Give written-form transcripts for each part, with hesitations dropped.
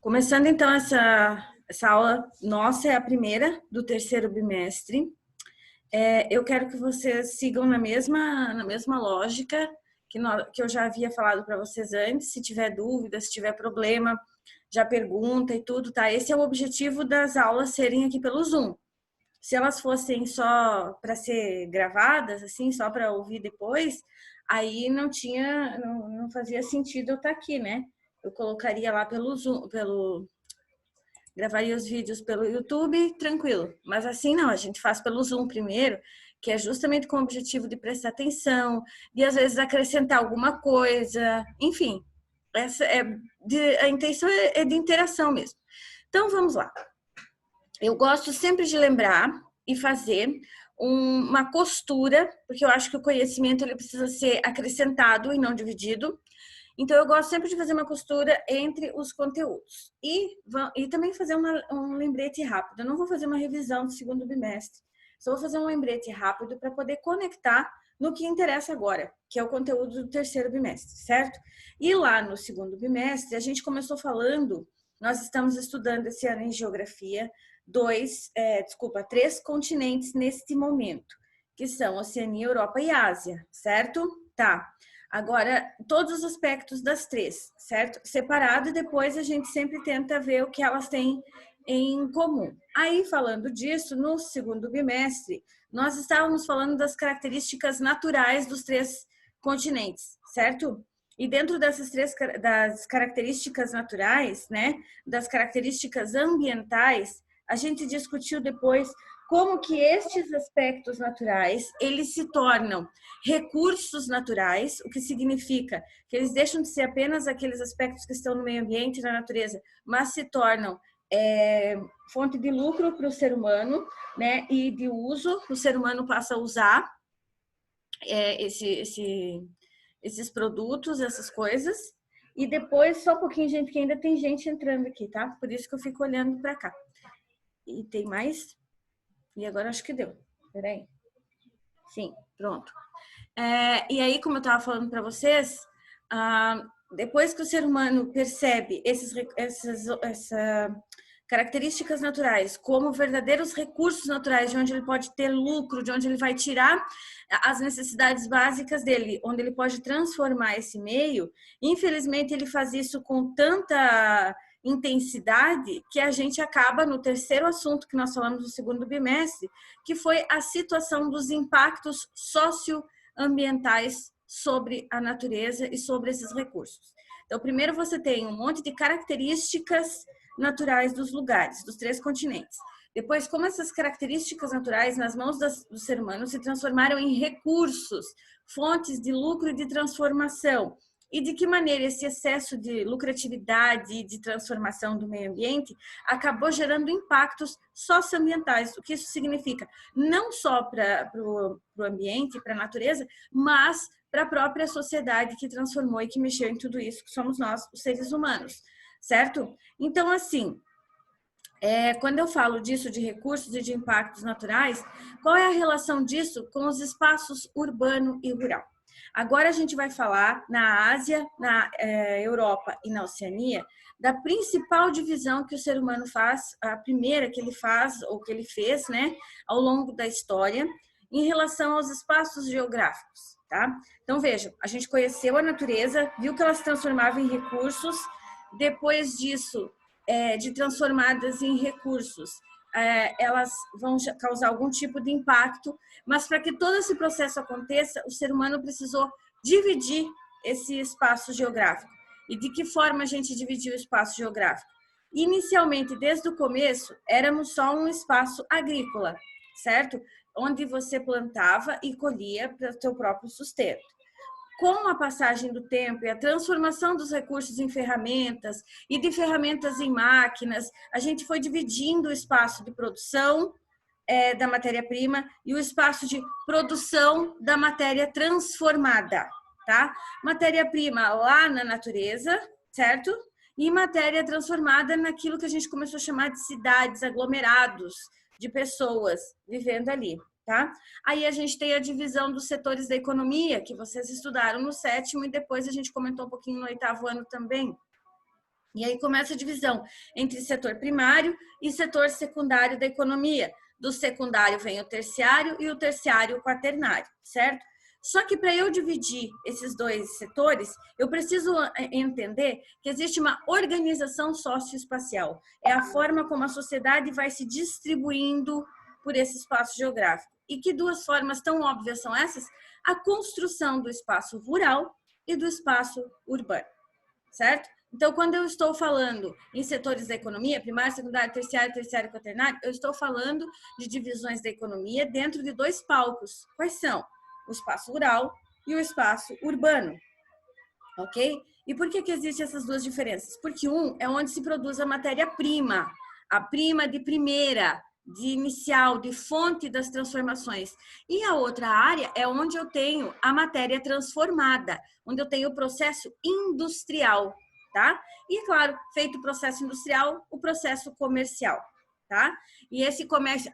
Começando então essa aula nossa, é a primeira do terceiro bimestre. Eu quero que vocês sigam na mesma lógica que eu já havia falado para vocês antes. Se tiver dúvida, se tiver problema, já pergunta e tudo, tá? Esse é o objetivo das aulas serem aqui pelo Zoom. Se elas fossem só para ser gravadas, assim, só para ouvir depois, aí não fazia sentido eu estar aqui, né? Eu colocaria lá pelo Zoom, gravaria os vídeos pelo YouTube, tranquilo. Mas assim não, a gente faz pelo Zoom primeiro, que é justamente com o objetivo de prestar atenção, de às vezes acrescentar alguma coisa, enfim. A intenção é de interação mesmo. Então vamos lá. Eu gosto sempre de lembrar e fazer uma costura, porque eu acho que o conhecimento ele precisa ser acrescentado e não dividido. Então, eu gosto sempre de fazer uma costura entre os conteúdos. E também fazer um lembrete rápido. Eu não vou fazer uma revisão do segundo bimestre. Só vou fazer um lembrete rápido para poder conectar no que interessa agora, que é o conteúdo do terceiro bimestre, certo? E lá no segundo bimestre, a gente começou falando, nós estamos estudando esse ano em geografia, três continentes neste momento, que são Oceania, Europa e Ásia, certo? Tá. Agora, todos os aspectos das três, certo? Separado, e depois a gente sempre tenta ver o que elas têm em comum. Aí, falando disso, no segundo bimestre, nós estávamos falando das características naturais dos três continentes, certo? E dentro dessas das características naturais, né, das características ambientais, a gente discutiu depois como que estes aspectos naturais, eles se tornam recursos naturais, o que significa que eles deixam de ser apenas aqueles aspectos que estão no meio ambiente, na natureza, mas se tornam fonte de lucro para o ser humano, né, e de uso, o ser humano passa a usar esses produtos, essas coisas. E depois, só um pouquinho, gente, que ainda tem gente entrando aqui, tá? Por isso que eu fico olhando para cá. E tem mais? E agora acho que deu. Peraí. Sim, pronto. E aí, como eu estava falando para vocês, depois que o ser humano percebe essas características naturais como verdadeiros recursos naturais, de onde ele pode ter lucro, de onde ele vai tirar as necessidades básicas dele, onde ele pode transformar esse meio, infelizmente ele faz isso com tanta intensidade que a gente acaba no terceiro assunto que nós falamos no segundo bimestre, que foi a situação dos impactos socioambientais sobre a natureza e sobre esses recursos. Então, primeiro você tem um monte de características naturais dos lugares, dos três continentes. Depois, como essas características naturais nas mãos do ser humano se transformaram em recursos, fontes de lucro e de transformação, e de que maneira esse excesso de lucratividade e de transformação do meio ambiente acabou gerando impactos socioambientais. O que isso significa? Não só para o ambiente, para a natureza, mas para a própria sociedade que transformou e que mexeu em tudo isso, que somos nós, os seres humanos, certo? Então, assim, quando eu falo disso, de recursos e de impactos naturais, qual é a relação disso com os espaços urbano e rural? Agora a gente vai falar na Ásia, na Europa e na Oceania, da principal divisão que o ser humano faz, a primeira que ele faz, ou que ele fez, né, ao longo da história, em relação aos espaços geográficos, tá? Então, vejam, a gente conheceu a natureza, viu que ela se transformava em recursos, depois disso, de transformadas em recursos, elas vão causar algum tipo de impacto, mas para que todo esse processo aconteça, o ser humano precisou dividir esse espaço geográfico. E de que forma a gente dividiu o espaço geográfico? Inicialmente, desde o começo, éramos só um espaço agrícola, certo? Onde você plantava e colhia para o seu próprio sustento. Com a passagem do tempo e a transformação dos recursos em ferramentas e de ferramentas em máquinas, a gente foi dividindo o espaço de produção da matéria-prima e o espaço de produção da matéria transformada, tá? Matéria-prima lá na natureza, certo? E matéria transformada naquilo que a gente começou a chamar de cidades, aglomerados de pessoas vivendo ali. Tá? Aí a gente tem a divisão dos setores da economia, que vocês estudaram no sétimo e depois a gente comentou um pouquinho no oitavo ano também. E aí começa a divisão entre setor primário e setor secundário da economia. Do secundário vem o terciário e o terciário o quaternário, certo? Só que para eu dividir esses dois setores, eu preciso entender que existe uma organização socioespacial. É a forma como a sociedade vai se distribuindo por esse espaço geográfico. E que duas formas tão óbvias são essas? A construção do espaço rural e do espaço urbano, certo? Então, quando eu estou falando em setores da economia, primário, secundário, terciário, terciário e quaternário, eu estou falando de divisões da economia dentro de dois palcos. Quais são? O espaço rural e o espaço urbano, ok? E por que existem essas duas diferenças? Porque um é onde se produz a matéria-prima, a prima de primeira, de inicial, de fonte das transformações. E a outra área é onde eu tenho a matéria transformada, onde eu tenho o processo industrial, tá? E, claro, feito o processo industrial, o processo comercial, tá? E esse comércio,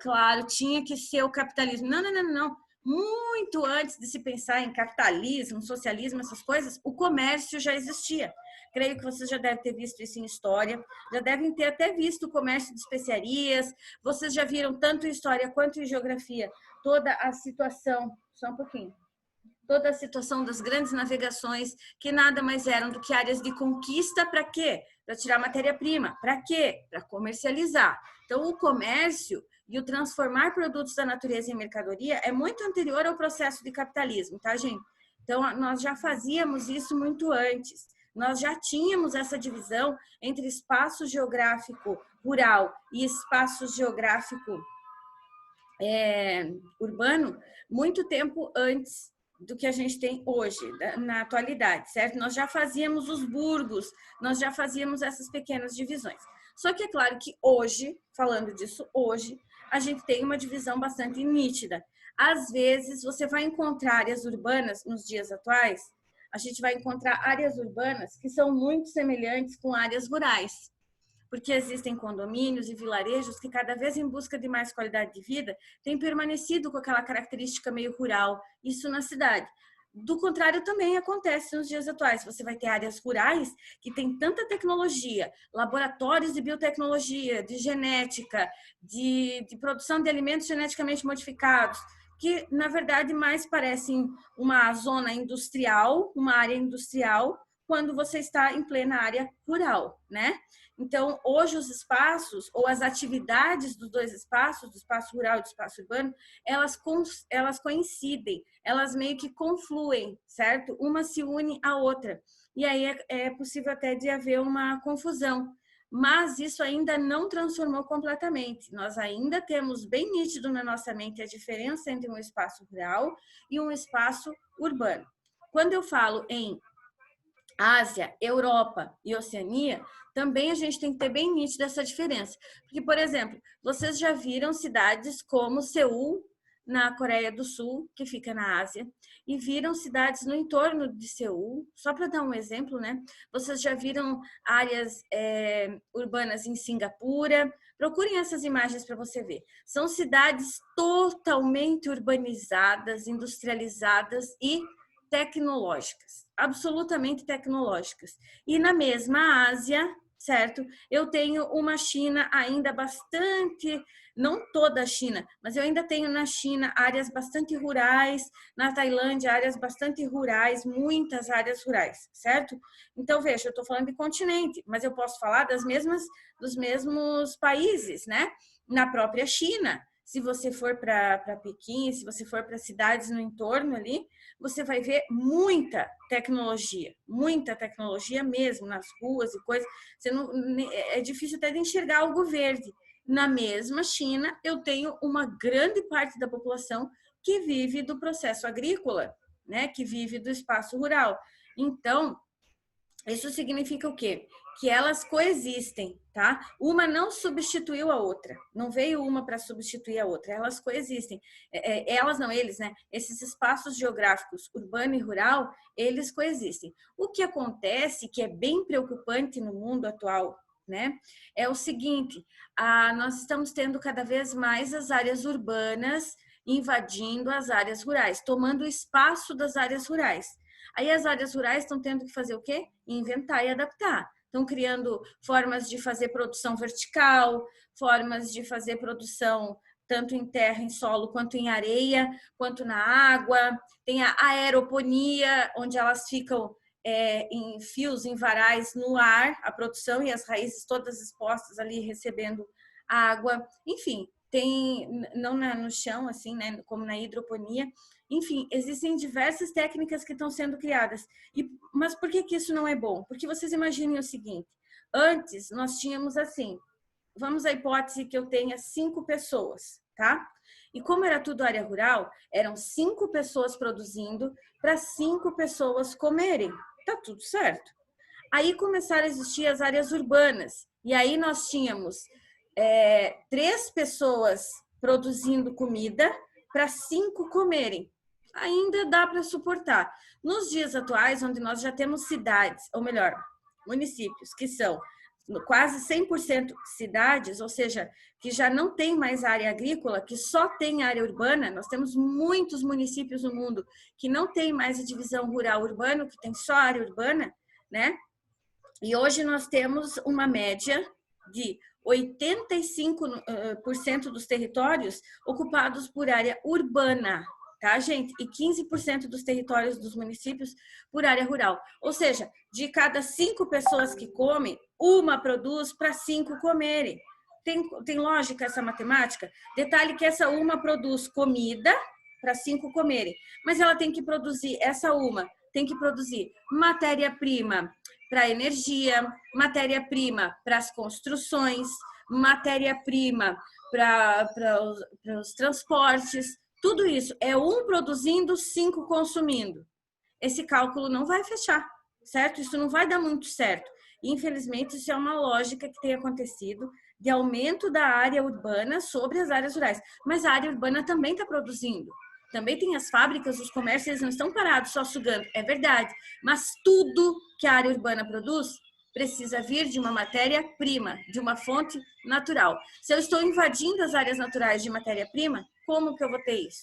claro, tinha que ser o capitalismo. Não, não, não, não. Muito antes de se pensar em capitalismo, socialismo, essas coisas, o comércio já existia. Creio que vocês já devem ter visto isso em história, já devem ter até visto o comércio de especiarias, vocês já viram tanto em história quanto em geografia toda a situação, só um pouquinho, toda a situação das grandes navegações, que nada mais eram do que áreas de conquista. Para quê? Para tirar matéria-prima. Para quê? Para comercializar. Então, o comércio e o transformar produtos da natureza em mercadoria é muito anterior ao processo de capitalismo, tá, gente? Então, nós já fazíamos isso muito antes. Nós já tínhamos essa divisão entre espaço geográfico rural e espaço geográfico urbano muito tempo antes do que a gente tem hoje, na atualidade, certo? Nós já fazíamos os burgos, nós já fazíamos essas pequenas divisões. Só que é claro que hoje, falando disso hoje, a gente tem uma divisão bastante nítida. Às vezes, você vai encontrar áreas urbanas, nos dias atuais, a gente vai encontrar áreas urbanas que são muito semelhantes com áreas rurais, porque existem condomínios e vilarejos que, cada vez em busca de mais qualidade de vida, têm permanecido com aquela característica meio rural, isso na cidade. Do contrário, também acontece nos dias atuais. Você vai ter áreas rurais que têm tanta tecnologia, laboratórios de biotecnologia, de genética, de produção de alimentos geneticamente modificados, que, na verdade, mais parecem uma zona industrial, uma área industrial, quando você está em plena área rural, né? Então, hoje os espaços ou as atividades dos dois espaços, do espaço rural e do espaço urbano, elas coincidem, elas meio que confluem, certo? Uma se une à outra. E aí é possível até de haver uma confusão. Mas isso ainda não transformou completamente. Nós ainda temos bem nítido na nossa mente a diferença entre um espaço rural e um espaço urbano. Quando eu falo em Ásia, Europa e Oceania, também a gente tem que ter bem nítida essa diferença. Porque, por exemplo, vocês já viram cidades como Seul, na Coreia do Sul, que fica na Ásia, e viram cidades no entorno de Seul, só para dar um exemplo, né? Vocês já viram áreas urbanas em Singapura. Procurem essas imagens para você ver. São cidades totalmente urbanizadas, industrializadas e tecnológicas, absolutamente tecnológicas. E na mesma Ásia, certo? Eu tenho uma China ainda bastante, não toda a China, mas eu ainda tenho na China áreas bastante rurais, na Tailândia áreas bastante rurais, muitas áreas rurais, certo? Então, veja, eu estou falando de continente, mas eu posso falar dos mesmos países, né? Na própria China, se você for para Pequim, se você for para cidades no entorno ali, você vai ver muita tecnologia mesmo nas ruas e coisas. Você não, é difícil até de enxergar algo verde. Na mesma China, eu tenho uma grande parte da população que vive do processo agrícola, né? Que vive do espaço rural. Então, isso significa o quê? Que elas coexistem, tá? Uma não substituiu a outra, não veio uma para substituir a outra, elas coexistem. Elas não, eles, né? Esses espaços geográficos, urbano e rural, eles coexistem. O que acontece, que é bem preocupante no mundo atual, né? É o seguinte, nós estamos tendo cada vez mais as áreas urbanas invadindo as áreas rurais, tomando o espaço das áreas rurais. Aí as áreas rurais estão tendo que fazer o quê? Inventar e adaptar. estão criando formas de fazer produção vertical, formas de fazer produção tanto em terra, em solo, quanto em areia, quanto na água. Tem a aeroponia, onde elas ficam em fios, em varais no ar, a produção, e as raízes todas expostas ali recebendo água. Enfim, tem, não no chão, assim, né, como na hidroponia. Enfim, existem diversas técnicas que estão sendo criadas. Mas por que isso não é bom? Porque vocês imaginem o seguinte, antes nós tínhamos assim, vamos à hipótese que eu tenha 5 pessoas, tá? E como era tudo área rural, eram 5 pessoas produzindo para 5 pessoas comerem. Tá tudo certo. Aí começaram a existir as áreas urbanas. E aí nós tínhamos 3 pessoas produzindo comida para 5 comerem. Ainda dá para suportar. Nos dias atuais, onde nós já temos cidades, ou melhor, municípios, que são quase 100% cidades, ou seja, que já não tem mais área agrícola, que só tem área urbana. Nós temos muitos municípios no mundo que não tem mais a divisão rural-urbano, que tem só área urbana, né? E hoje nós temos uma média de 85% dos territórios ocupados por área urbana, tá, gente? E 15% dos territórios dos municípios por área rural. Ou seja, de cada 5 pessoas que comem, uma produz para 5 comerem. Tem lógica essa matemática? Detalhe que essa uma produz comida para 5 comerem, mas ela tem que produzir, essa uma tem que produzir matéria-prima para energia, matéria-prima para as construções, matéria-prima para os transportes. Tudo isso é um produzindo, 5 consumindo. Esse cálculo não vai fechar, certo? Isso não vai dar muito certo. Infelizmente, isso é uma lógica que tem acontecido de aumento da área urbana sobre as áreas rurais. Mas a área urbana também está produzindo. Também tem as fábricas, os comércios, eles não estão parados só sugando, é verdade. Mas tudo que a área urbana produz precisa vir de uma matéria-prima, de uma fonte natural. Se eu estou invadindo as áreas naturais de matéria-prima, como que eu vou ter isso?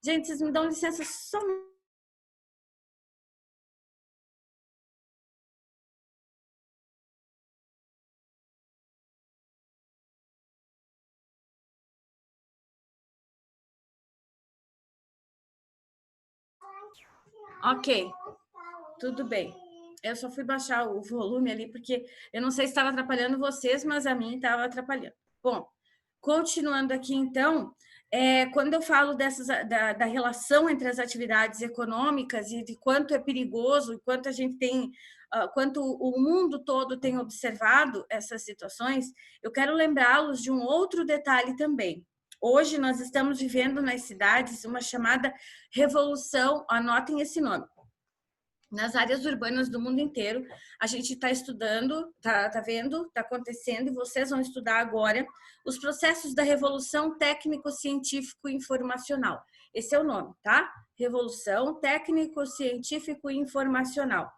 Gente, vocês me dão licença só um... Ok, tudo bem. Eu só fui baixar o volume ali, porque eu não sei se estava atrapalhando vocês, mas a mim estava atrapalhando. Bom, continuando aqui, então, quando eu falo da relação entre as atividades econômicas e de quanto é perigoso, quanto a gente tem, quanto o mundo todo tem observado essas situações, eu quero lembrá-los de um outro detalhe também. Hoje nós estamos vivendo nas cidades uma chamada revolução, anotem esse nome, nas áreas urbanas do mundo inteiro. A gente está estudando, tá vendo, está acontecendo, e vocês vão estudar agora os processos da revolução técnico-científico-informacional. Esse é o nome, tá? Revolução técnico-científico-informacional.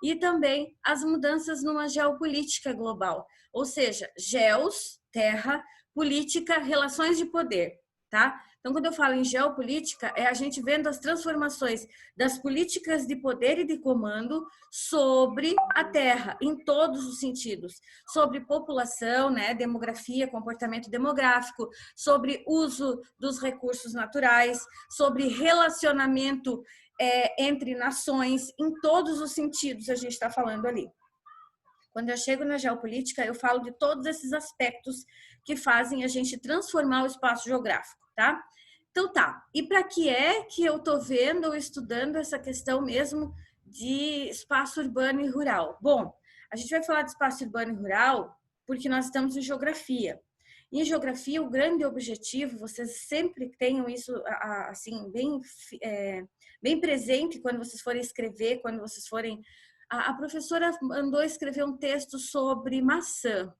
E também as mudanças numa geopolítica global, ou seja, geos, terra, política, relações de poder, tá? Então, quando eu falo em geopolítica, é a gente vendo as transformações das políticas de poder e de comando sobre a Terra, em todos os sentidos. Sobre população, né, demografia, comportamento demográfico, sobre uso dos recursos naturais, sobre relacionamento entre nações, em todos os sentidos a gente está falando ali. Quando eu chego na geopolítica, eu falo de todos esses aspectos que fazem a gente transformar o espaço geográfico, tá? Então tá, e para que é que eu tô vendo ou estudando essa questão mesmo de espaço urbano e rural? Bom, a gente vai falar de espaço urbano e rural porque nós estamos em geografia. Em geografia, o grande objetivo, vocês sempre tenham isso assim bem presente quando vocês forem escrever, quando vocês forem... A professora mandou escrever um texto sobre maçã.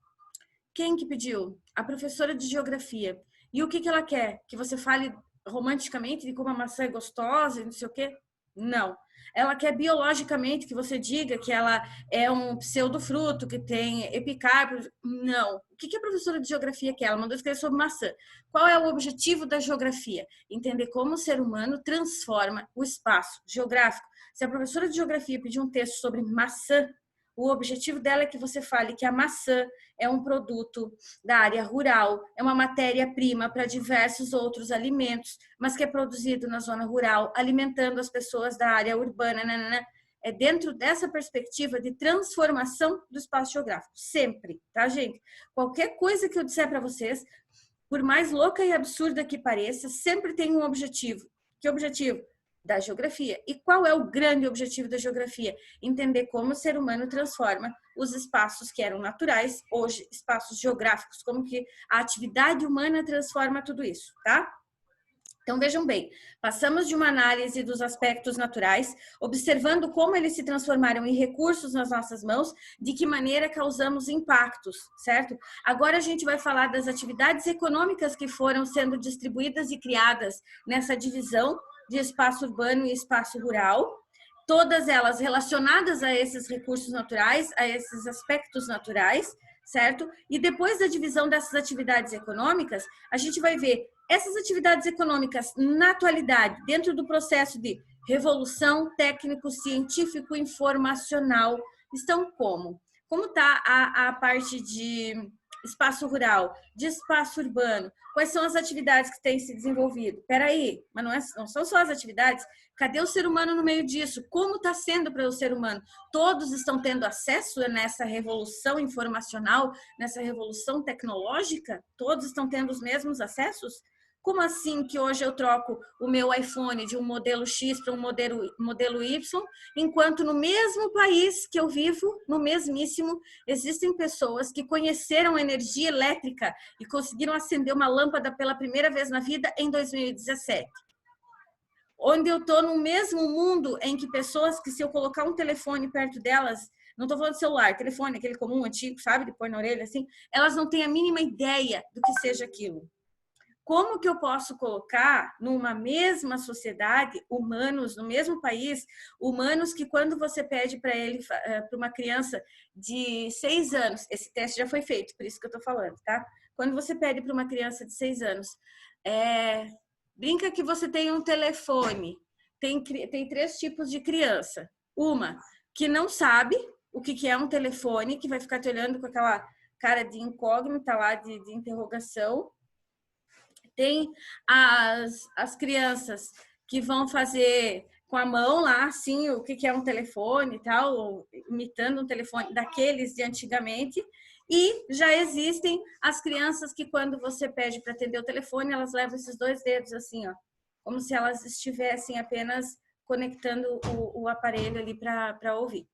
Quem que pediu? A professora de geografia. E o que ela quer? Que você fale romanticamente de como a maçã é gostosa e não sei o quê? Não. Ela quer biologicamente que você diga que ela é um pseudofruto, que tem epicarpo. Não. O que a professora de geografia quer? Ela mandou escrever sobre maçã. Qual é o objetivo da geografia? Entender como o ser humano transforma o espaço geográfico. Se a professora de geografia pedir um texto sobre maçã, O objetivo dela é que você fale que a maçã é um produto da área rural, é uma matéria-prima para diversos outros alimentos, mas que é produzido na zona rural, alimentando as pessoas da área urbana, nanana. É dentro dessa perspectiva de transformação do espaço geográfico, sempre, tá, gente? Qualquer coisa que eu disser para vocês, por mais louca e absurda que pareça, sempre tem um objetivo. Que objetivo? Da geografia. E qual é o grande objetivo da geografia? Entender como o ser humano transforma os espaços que eram naturais, hoje espaços geográficos, como que a atividade humana transforma tudo isso, tá? Então, vejam bem, passamos de uma análise dos aspectos naturais, observando como eles se transformaram em recursos nas nossas mãos, de que maneira causamos impactos, certo? Agora a gente vai falar das atividades econômicas que foram sendo distribuídas e criadas nessa divisão de espaço urbano e espaço rural, todas elas relacionadas a esses recursos naturais, a esses aspectos naturais, certo? E depois da divisão dessas atividades econômicas, a gente vai ver essas atividades econômicas na atualidade, dentro do processo de revolução técnico-científico-informacional, estão como? Como está a parte de espaço rural, de espaço urbano? Quais são as atividades que têm se desenvolvido? Espera aí, mas não são só as atividades. Cadê o ser humano no meio disso? Como está sendo para o ser humano? Todos estão tendo acesso nessa revolução informacional, nessa revolução tecnológica? Todos estão tendo os mesmos acessos? Como assim que hoje eu troco o meu iPhone de um modelo X para um modelo Y, enquanto no mesmo país que eu vivo, no mesmíssimo, existem pessoas que conheceram energia elétrica e conseguiram acender uma lâmpada pela primeira vez na vida em 2017? Onde eu estou no mesmo mundo em que pessoas que, se eu colocar um telefone perto delas, não estou falando de celular, telefone, aquele comum, antigo, sabe, de pôr na orelha, assim, elas não têm a mínima ideia do que seja aquilo. Como que eu posso colocar numa mesma sociedade, humanos, no mesmo país, humanos que quando você pede para ele, para uma criança de 6 anos, esse teste já foi feito, por isso que eu estou falando, tá? Quando você pede para uma criança de 6 anos, brinca que você tem um telefone, tem 3 tipos de criança. Uma que não sabe o que é um telefone, que vai ficar te olhando com aquela cara de incógnita lá, de interrogação. Tem as crianças que vão fazer com a mão lá, assim, o que é um telefone e tal, imitando um telefone daqueles de antigamente. E já existem as crianças que, quando você pede para atender o telefone, elas levam esses 2 dedos assim, ó, como se elas estivessem apenas conectando o aparelho ali para ouvir.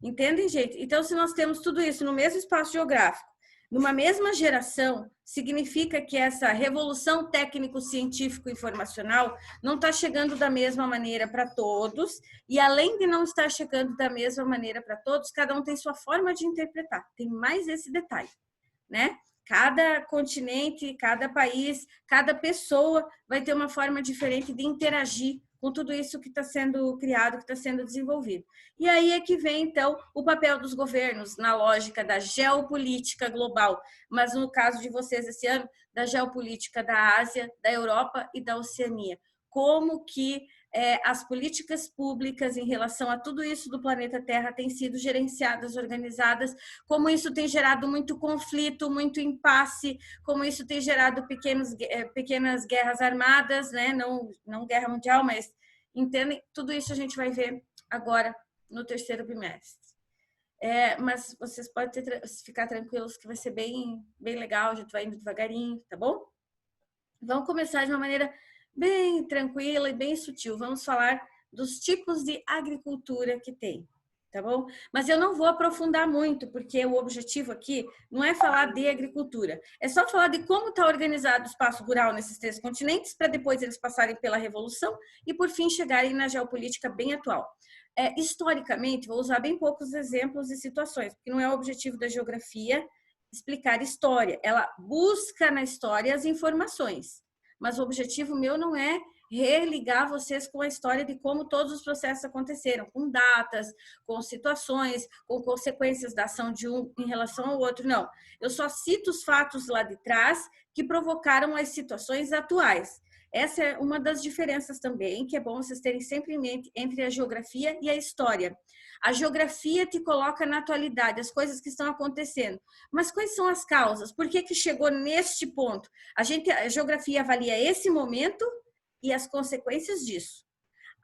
Entendem, gente? Então, se nós temos tudo isso no mesmo espaço geográfico, numa mesma geração, significa que essa revolução técnico-científico-informacional não está chegando da mesma maneira para todos, e além de não estar chegando da mesma maneira para todos, cada um tem sua forma de interpretar. Tem mais esse detalhe, né? Cada continente, cada país, cada pessoa vai ter uma forma diferente de interagir com tudo isso que está sendo criado, que está sendo desenvolvido. E aí é que vem, então, o papel dos governos na lógica da geopolítica global, mas no caso de vocês esse ano, da geopolítica da Ásia, da Europa e da Oceania. Como que as políticas públicas em relação a tudo isso do planeta Terra têm sido gerenciadas, organizadas, como isso tem gerado muito conflito, muito impasse, como isso tem gerado pequenas guerras armadas, né? Não guerra mundial, mas entendem? Tudo isso a gente vai ver agora no terceiro bimestre. Mas vocês podem ficar tranquilos que vai ser bem legal, a gente vai indo devagarinho, tá bom? Vamos começar de uma maneira bem tranquila e bem sutil. Vamos falar dos tipos de agricultura que tem, tá bom? Mas eu não vou aprofundar muito, porque o objetivo aqui não é falar de agricultura, é só falar de como está organizado o espaço rural nesses 3 continentes, para depois eles passarem pela revolução e, por fim, chegarem na geopolítica bem atual. Historicamente, vou usar bem poucos exemplos e situações, porque não é o objetivo da geografia explicar história, ela busca na história as informações. Mas o objetivo meu não é religar vocês com a história de como todos os processos aconteceram, com datas, com situações, com consequências da ação de um em relação ao outro, não. Eu só cito os fatos lá de trás que provocaram as situações atuais. Essa é uma das diferenças também, que é bom vocês terem sempre em mente entre a geografia e a história. A geografia te coloca na atualidade, as coisas que estão acontecendo. Mas quais são as causas? Por que que chegou neste ponto? A geografia avalia esse momento e as consequências disso.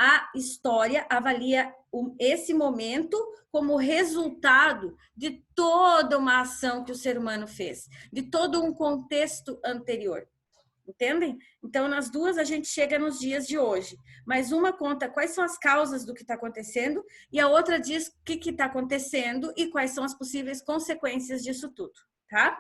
A história avalia esse momento como resultado de toda uma ação que o ser humano fez, de todo um contexto anterior. Entendem? Então, nas duas a gente chega nos dias de hoje. Mas uma conta quais são as causas do que está acontecendo e a outra diz o que está acontecendo e quais são as possíveis consequências disso tudo, tá?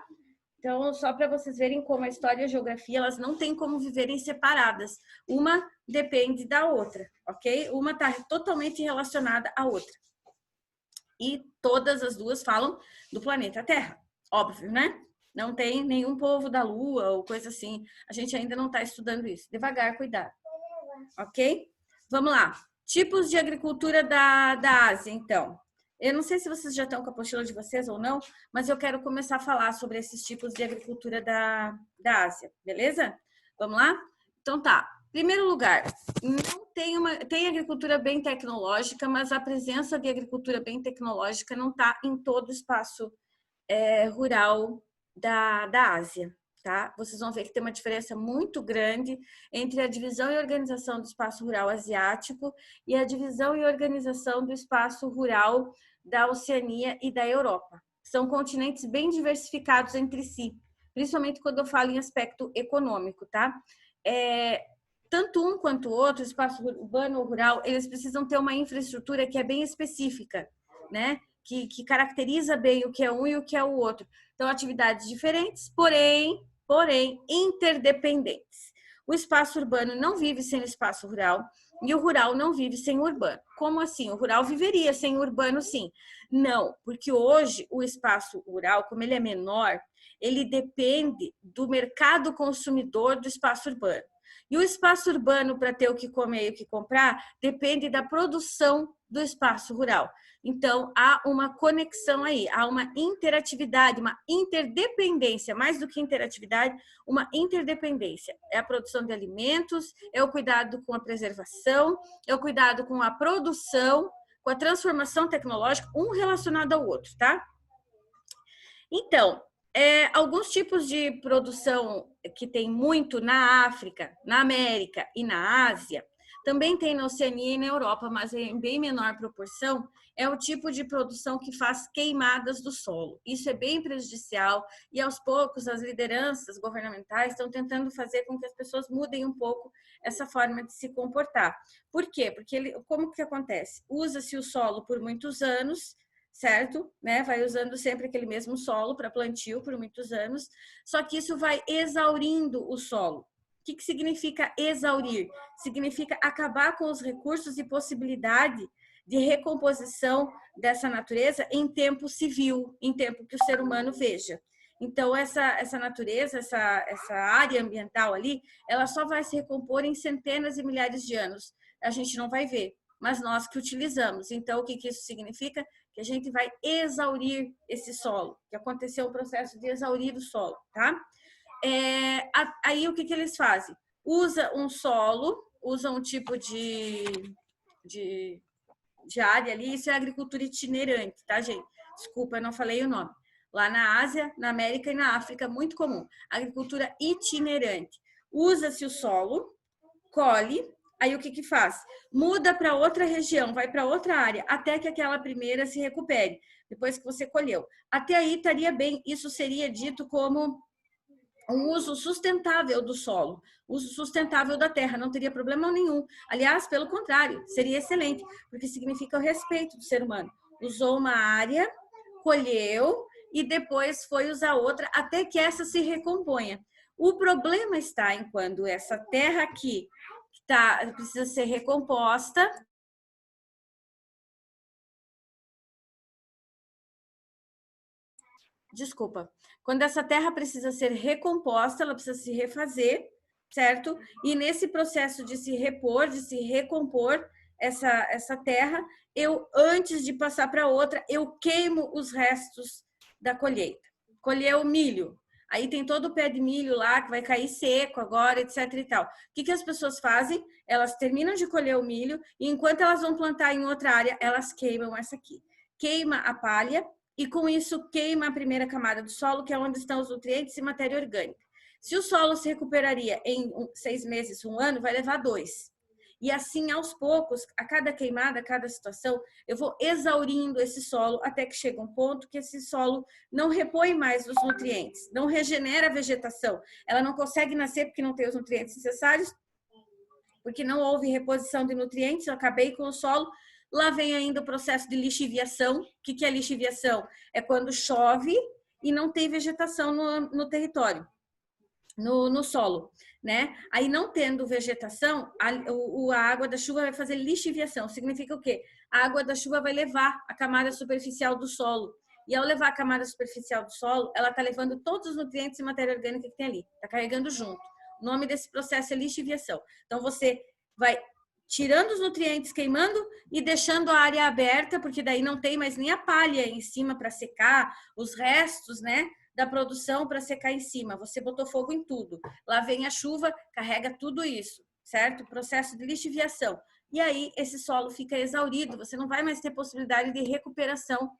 Então, só para vocês verem como a história e a geografia, elas não têm como viverem separadas. Uma depende da outra, ok? Uma está totalmente relacionada à outra. E todas as duas falam do planeta Terra, óbvio, né? Não tem nenhum povo da Lua ou coisa assim. A gente ainda não está estudando isso. Devagar, cuidado. Ok? Vamos lá. Tipos de agricultura da Ásia, então. Eu não sei se vocês já estão com a apostila de vocês ou não, mas eu quero começar a falar sobre esses tipos de agricultura da Ásia, beleza? Vamos lá? Então tá. Primeiro lugar, não tem agricultura bem tecnológica, mas a presença de agricultura bem tecnológica não está em todo o espaço rural da Ásia, tá? Vocês vão ver que tem uma diferença muito grande entre a divisão e organização do espaço rural asiático e a divisão e organização do espaço rural da Oceania e da Europa. São continentes bem diversificados entre si, principalmente quando eu falo em aspecto econômico, tá? Tanto um quanto o outro, espaço urbano ou rural, eles precisam ter uma infraestrutura que é bem específica, né? Que caracteriza bem o que é um e o que é o outro. Então, atividades diferentes, porém interdependentes. O espaço urbano não vive sem o espaço rural e o rural não vive sem o urbano. Como assim? O rural viveria sem o urbano, sim. Não, porque hoje o espaço rural, como ele é menor, ele depende do mercado consumidor do espaço urbano. E o espaço urbano, para ter o que comer e o que comprar, depende da produção do espaço rural. Então, há uma conexão aí, há uma interatividade, uma interdependência, mais do que interatividade, uma interdependência. É a produção de alimentos, é o cuidado com a preservação, é o cuidado com a produção, com a transformação tecnológica, um relacionado ao outro, tá? Então, alguns tipos de produção que tem muito na África, na América e na Ásia, também tem na Oceania e na Europa, mas em bem menor proporção, é o tipo de produção que faz queimadas do solo. Isso é bem prejudicial e, aos poucos, as lideranças governamentais estão tentando fazer com que as pessoas mudem um pouco essa forma de se comportar. Por quê? Porque como que acontece? Usa-se o solo por muitos anos, certo? Né? Vai usando sempre aquele mesmo solo para plantio por muitos anos, só que isso vai exaurindo o solo. O que significa exaurir? Significa acabar com os recursos e possibilidade de recomposição dessa natureza em tempo civil, em tempo que o ser humano veja. Então, essa natureza, essa área ambiental ali, ela só vai se recompor em centenas e milhares de anos. A gente não vai ver, mas nós que utilizamos. Então, o que isso significa? Que a gente vai exaurir esse solo, que aconteceu o processo de exaurir o solo, tá? Aí o que eles fazem? Usa um solo, usa um tipo de área ali, isso é agricultura itinerante, tá, gente? Desculpa, eu não falei o nome. Lá na Ásia, na América e na África, muito comum. Agricultura itinerante. Usa-se o solo, colhe, aí o que faz? Muda para outra região, vai para outra área, até que aquela primeira se recupere, depois que você colheu. Até aí estaria bem, isso seria dito como um uso sustentável do solo, uso sustentável da terra, não teria problema nenhum. Aliás, pelo contrário, seria excelente, porque significa o respeito do ser humano. Usou uma área, colheu e depois foi usar outra até que essa se recomponha. O problema está em quando essa terra aqui precisa ser recomposta. Desculpa. Quando essa terra precisa ser recomposta, ela precisa se refazer, certo? E nesse processo de se repor, de se recompor essa terra, antes de passar para outra, eu queimo os restos da colheita. Colheu milho, Aí tem todo o pé de milho lá que vai cair seco agora, etc e tal. O que as pessoas fazem? Elas terminam de colher o milho e enquanto elas vão plantar em outra área, elas queimam essa aqui. Queima a palha e com isso queima a primeira camada do solo, que é onde estão os nutrientes e matéria orgânica. Se o solo se recuperaria em 6 meses, 1 ano, vai levar 2. E assim, aos poucos, a cada queimada, a cada situação, eu vou exaurindo esse solo até que chega um ponto que esse solo não repõe mais os nutrientes, não regenera a vegetação. Ela não consegue nascer porque não tem os nutrientes necessários, porque não houve reposição de nutrientes, eu acabei com o solo. Lá vem ainda o processo de lixiviação. O que é lixiviação? É quando chove e não tem vegetação no território. No solo, né? Aí não tendo vegetação, a água da chuva vai fazer lixiviação. Significa o quê? A água da chuva vai levar a camada superficial do solo. E ao levar a camada superficial do solo, ela está levando todos os nutrientes e matéria orgânica que tem ali. Está carregando junto. O nome desse processo é lixiviação. Então você vai tirando os nutrientes, queimando e deixando a área aberta, porque daí não tem mais nem a palha em cima para secar, os restos, né? Da produção para secar em cima. Você botou fogo em tudo. Lá vem a chuva, carrega tudo isso, certo? Processo de lixiviação. E aí esse solo fica exaurido, você não vai mais ter possibilidade de recuperação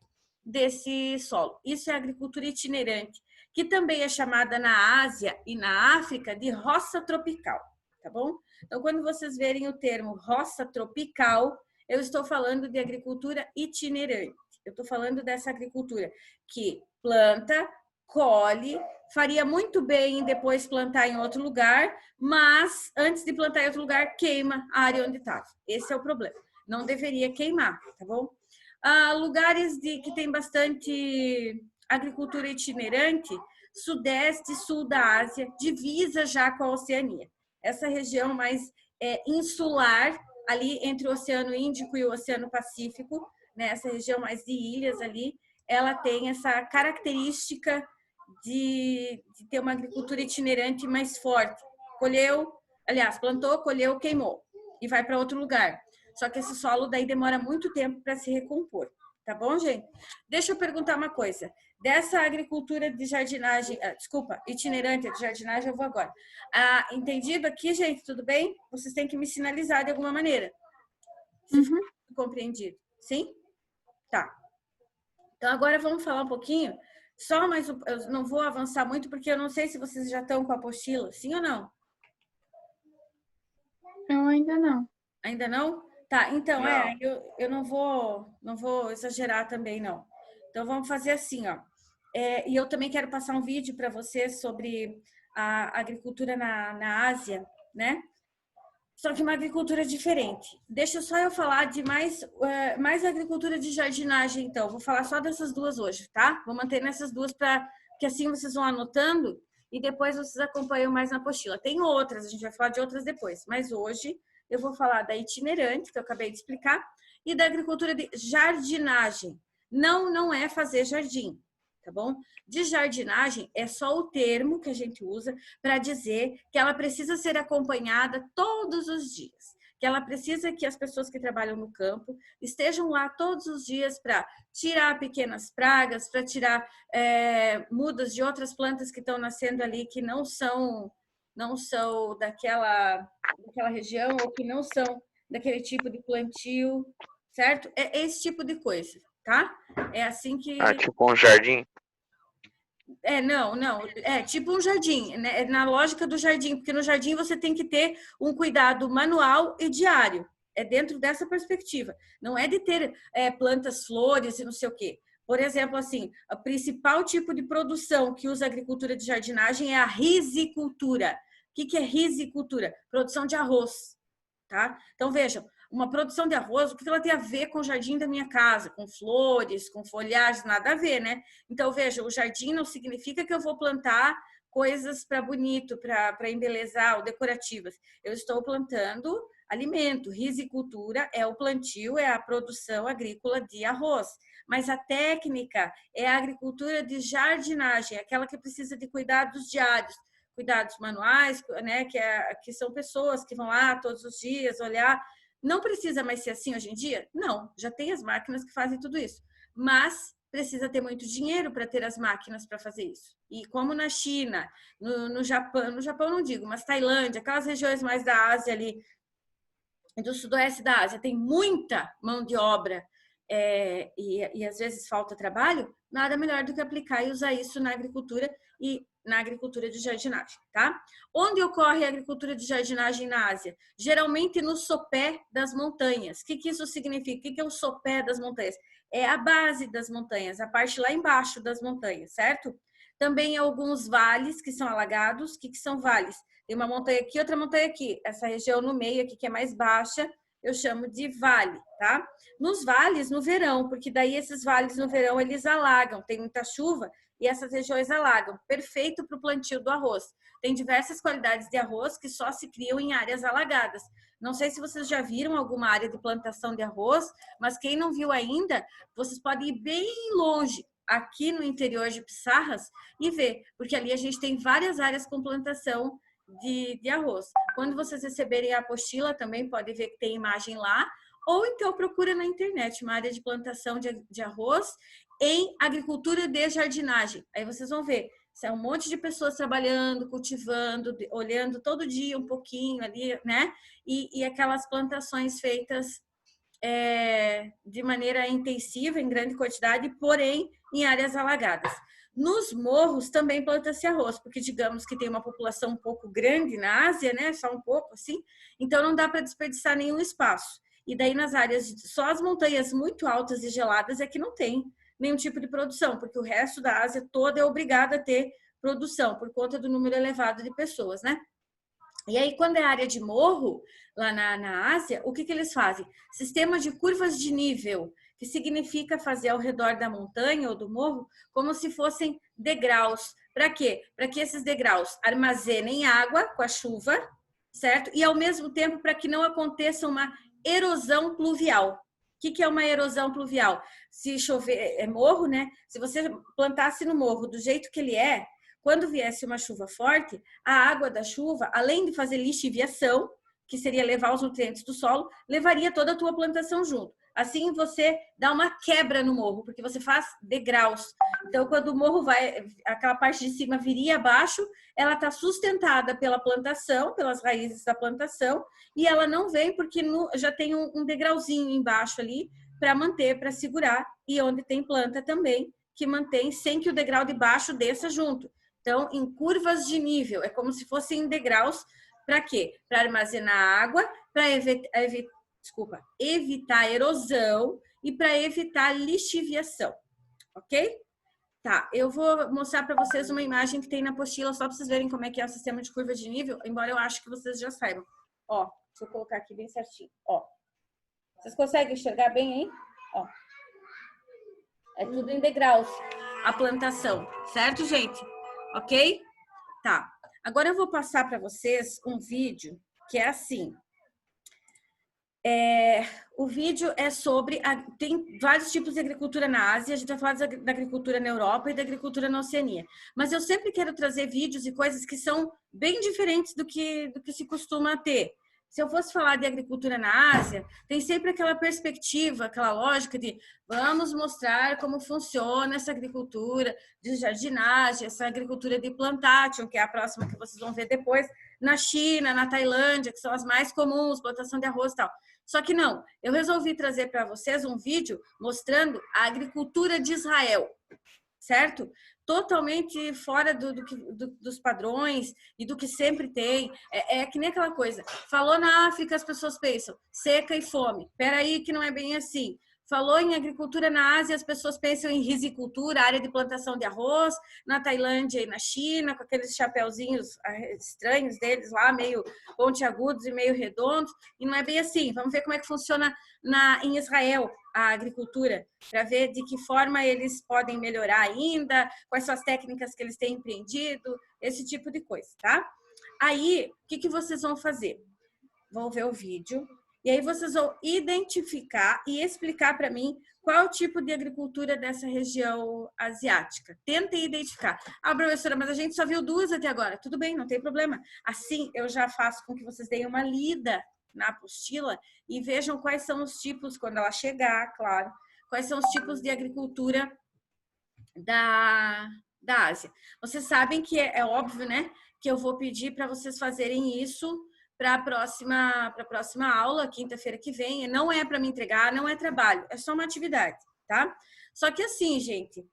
desse solo. Isso é agricultura itinerante, que também é chamada na Ásia e na África de roça tropical, tá bom? Então, quando vocês verem o termo roça tropical, eu estou falando de agricultura itinerante. Eu estou falando dessa agricultura que planta, colhe, faria muito bem depois plantar em outro lugar, mas antes de plantar em outro lugar, queima a área onde estava. Esse é o problema. Não deveria queimar, tá bom? Lugares que tem bastante agricultura itinerante, sudeste e sul da Ásia, divisa já com a Oceania. Essa região mais insular, ali entre o Oceano Índico e o Oceano Pacífico, né? Essa região mais de ilhas ali, ela tem essa característica de ter uma agricultura itinerante mais forte. Colheu, aliás, plantou, colheu, queimou e vai para outro lugar. Só que esse solo daí demora muito tempo para se recompor. Tá bom, gente? Deixa eu perguntar uma coisa. Dessa agricultura de jardinagem, itinerante de jardinagem, eu vou agora. Entendido aqui, gente? Tudo bem? Vocês têm que me sinalizar de alguma maneira. Se for compreendido. Sim? Tá. Então, agora vamos falar um pouquinho. Mas eu não vou avançar muito, porque eu não sei se vocês já estão com a apostila. Sim ou não? Eu ainda não. Ainda não? Tá, então, eu não vou exagerar também, não. Então, vamos fazer assim, ó. E eu também quero passar um vídeo para vocês sobre a agricultura na Ásia, né? Só que uma agricultura diferente. Deixa só eu falar de mais agricultura de jardinagem, então. Vou falar só dessas duas hoje, tá? Vou manter nessas duas que assim vocês vão anotando e depois vocês acompanham mais na apostila. Tem outras, a gente vai falar de outras depois, mas hoje eu vou falar da itinerante, que eu acabei de explicar, e da agricultura de jardinagem. Não é fazer jardim, tá bom? De jardinagem é só o termo que a gente usa para dizer que ela precisa ser acompanhada todos os dias, que ela precisa que as pessoas que trabalham no campo estejam lá todos os dias para tirar pequenas pragas, para tirar mudas de outras plantas que estão nascendo ali que não são daquela região ou que não são daquele tipo de plantio, certo? É esse tipo de coisa, tá? É assim que... tipo um jardim? Não. É tipo um jardim, né? É na lógica do jardim, porque no jardim você tem que ter um cuidado manual e diário. É dentro dessa perspectiva. Não é de ter plantas, flores e não sei o quê. Por exemplo, assim, o principal tipo de produção que usa a agricultura de jardinagem é a risicultura. O que é risicultura? Produção de arroz, tá? Então, vejam, uma produção de arroz, o que ela tem a ver com o jardim da minha casa? Com flores, com folhagens, nada a ver, né? Então, veja, o jardim não significa que eu vou plantar coisas para bonito, para embelezar ou decorativas. Eu estou plantando alimento. Risicultura é o plantio, é a produção agrícola de arroz. Mas a técnica é a agricultura de jardinagem, aquela que precisa de cuidados diários, cuidados manuais, né? Que são pessoas que vão lá todos os dias olhar. Não precisa mais ser assim hoje em dia? Não, já tem as máquinas que fazem tudo isso. Mas precisa ter muito dinheiro para ter as máquinas para fazer isso. E como na China, no Japão não digo, mas Tailândia, aquelas regiões mais da Ásia ali, do sudoeste da Ásia, tem muita mão de obra e às vezes falta trabalho, nada melhor do que aplicar e usar isso na agricultura e na agricultura de jardinagem, tá? Onde ocorre a agricultura de jardinagem na Ásia? Geralmente no sopé das montanhas. O que isso significa? O que é o sopé das montanhas? É a base das montanhas, a parte lá embaixo das montanhas, certo? Também alguns vales que são alagados. O que são vales? Tem uma montanha aqui, outra montanha aqui. Essa região no meio aqui, que é mais baixa, eu chamo de vale, tá? Nos vales, no verão, porque daí esses vales no verão, eles alagam. Tem muita chuva e essas regiões alagam. Perfeito para o plantio do arroz. Tem diversas qualidades de arroz que só se criam em áreas alagadas. Não sei se vocês já viram alguma área de plantação de arroz, mas quem não viu ainda, vocês podem ir bem longe, aqui no interior de Pissarras, e ver, porque ali a gente tem várias áreas com plantação de arroz. Quando vocês receberem a apostila, também pode ver que tem imagem lá, ou então procura na internet uma área de plantação de arroz em agricultura de jardinagem. Aí vocês vão ver, é um monte de pessoas trabalhando, cultivando, olhando todo dia um pouquinho ali, né? E aquelas plantações feitas de maneira intensiva, em grande quantidade, porém em áreas alagadas. Nos morros também planta-se arroz, porque digamos que tem uma população um pouco grande na Ásia, né? Só um pouco assim, então não dá para desperdiçar nenhum espaço. E daí nas áreas, só as montanhas muito altas e geladas é que não tem nenhum tipo de produção, porque o resto da Ásia toda é obrigada a ter produção, por conta do número elevado de pessoas, né? E aí, quando é área de morro, lá na Ásia, o que eles fazem? Sistema de curvas de nível, que significa fazer ao redor da montanha ou do morro como se fossem degraus. Para quê? Para que esses degraus armazenem água com a chuva, certo? E ao mesmo tempo para que não aconteça uma erosão pluvial. O que é uma erosão pluvial? Se chover, é morro, né? Se você plantasse no morro do jeito que ele é, quando viesse uma chuva forte, a água da chuva, além de fazer lixiviação, que seria levar os nutrientes do solo, levaria toda a tua plantação junto. Assim você dá uma quebra no morro, porque você faz degraus. Então, quando o morro vai, aquela parte de cima viria abaixo, ela está sustentada pela plantação, pelas raízes da plantação, e ela não vem porque já tem um degrauzinho embaixo ali para manter, para segurar, e onde tem planta também, que mantém sem que o degrau de baixo desça junto. Então, em curvas de nível, é como se fossem em degraus, para quê? Para armazenar água, para evitar erosão e para evitar lixiviação, ok? Tá, eu vou mostrar para vocês uma imagem que tem na apostila, só para vocês verem como é que é o sistema de curva de nível, embora eu acho que vocês já saibam. Ó, deixa eu colocar aqui bem certinho, ó. Vocês conseguem enxergar bem aí? Ó. É tudo em degraus, a plantação, certo, gente? Ok? Tá. Agora eu vou passar para vocês um vídeo que é assim. O vídeo é sobre... tem vários tipos de agricultura na Ásia, a gente vai falar da agricultura na Europa e da agricultura na Oceania. Mas eu sempre quero trazer vídeos e coisas que são bem diferentes do que se costuma ter. Se eu fosse falar de agricultura na Ásia, tem sempre aquela perspectiva, aquela lógica de vamos mostrar como funciona essa agricultura de jardinagem, essa agricultura de plantation, que é a próxima que vocês vão ver depois, na China, na Tailândia, que são as mais comuns, plantação de arroz e tal. Só que não, eu resolvi trazer para vocês um vídeo mostrando a agricultura de Israel, certo? Totalmente fora dos padrões e do que sempre tem. É que nem aquela coisa. Falou na África, as pessoas pensam seca e fome. Peraí que não é bem assim. Falou em agricultura na Ásia, as pessoas pensam em risicultura, área de plantação de arroz, na Tailândia e na China, com aqueles chapeuzinhos estranhos deles lá, meio pontiagudos e meio redondos, e não é bem assim. Vamos ver como é que funciona em Israel a agricultura, para ver de que forma eles podem melhorar ainda, quais são as técnicas que eles têm empreendido, esse tipo de coisa, tá? Aí, o que vocês vão fazer? Vão ver o vídeo, e aí vocês vão identificar e explicar para mim qual é o tipo de agricultura dessa região asiática. Tentem identificar. Ah, professora, mas a gente só viu duas até agora. Tudo bem, não tem problema. Assim, eu já faço com que vocês deem uma lida na apostila e vejam quais são os tipos, quando ela chegar, claro, quais são os tipos de agricultura da Ásia. Vocês sabem que é óbvio, né? Que eu vou pedir para vocês fazerem isso para a próxima aula, quinta-feira que vem. Não é para me entregar, não é trabalho, é só uma atividade, tá? Só que assim, gente,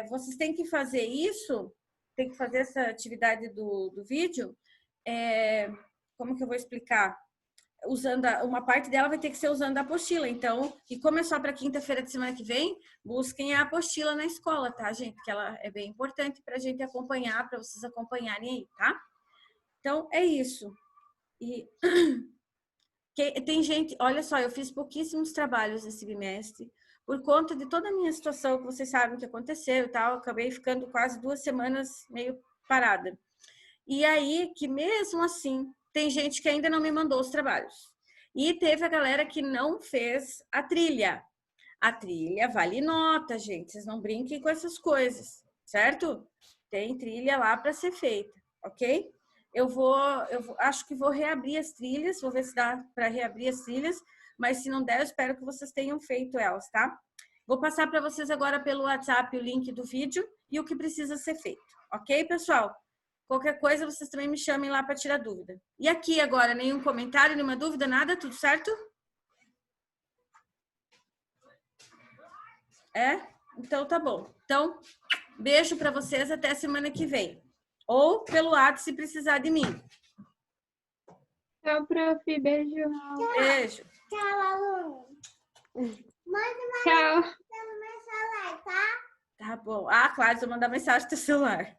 vocês têm que fazer isso, tem que fazer essa atividade do vídeo. Como que eu vou explicar? Usando uma parte dela vai ter que ser usando a apostila. Então, e como é só para quinta-feira de semana que vem, busquem a apostila na escola, tá, gente? Que ela é bem importante para a gente acompanhar, para vocês acompanharem aí, tá? Então, é isso. E tem gente, olha só, eu fiz pouquíssimos trabalhos esse bimestre, por conta de toda a minha situação, que vocês sabem que aconteceu e tal, eu acabei ficando quase 2 semanas meio parada. E aí, que mesmo assim, tem gente que ainda não me mandou os trabalhos. E teve a galera que não fez a trilha. A trilha vale nota, gente. Vocês não brinquem com essas coisas, certo? Tem trilha lá para ser feita, ok? Acho que vou reabrir as trilhas, vou ver se dá para reabrir as trilhas, mas se não der, eu espero que vocês tenham feito elas, tá? Vou passar para vocês agora pelo WhatsApp o link do vídeo e o que precisa ser feito, ok, pessoal? Qualquer coisa, vocês também me chamem lá para tirar dúvida. E aqui agora, nenhum comentário, nenhuma dúvida, nada? Tudo certo? Então tá bom. Então, beijo para vocês, até semana que vem. Ou pelo WhatsApp se precisar de mim. Tchau, prof. Beijo. Beijo. Tchau, aluno. Tchau. Pelo meu celular, tá? Tá bom. Ah, claro, vou mandar mensagem do teu celular.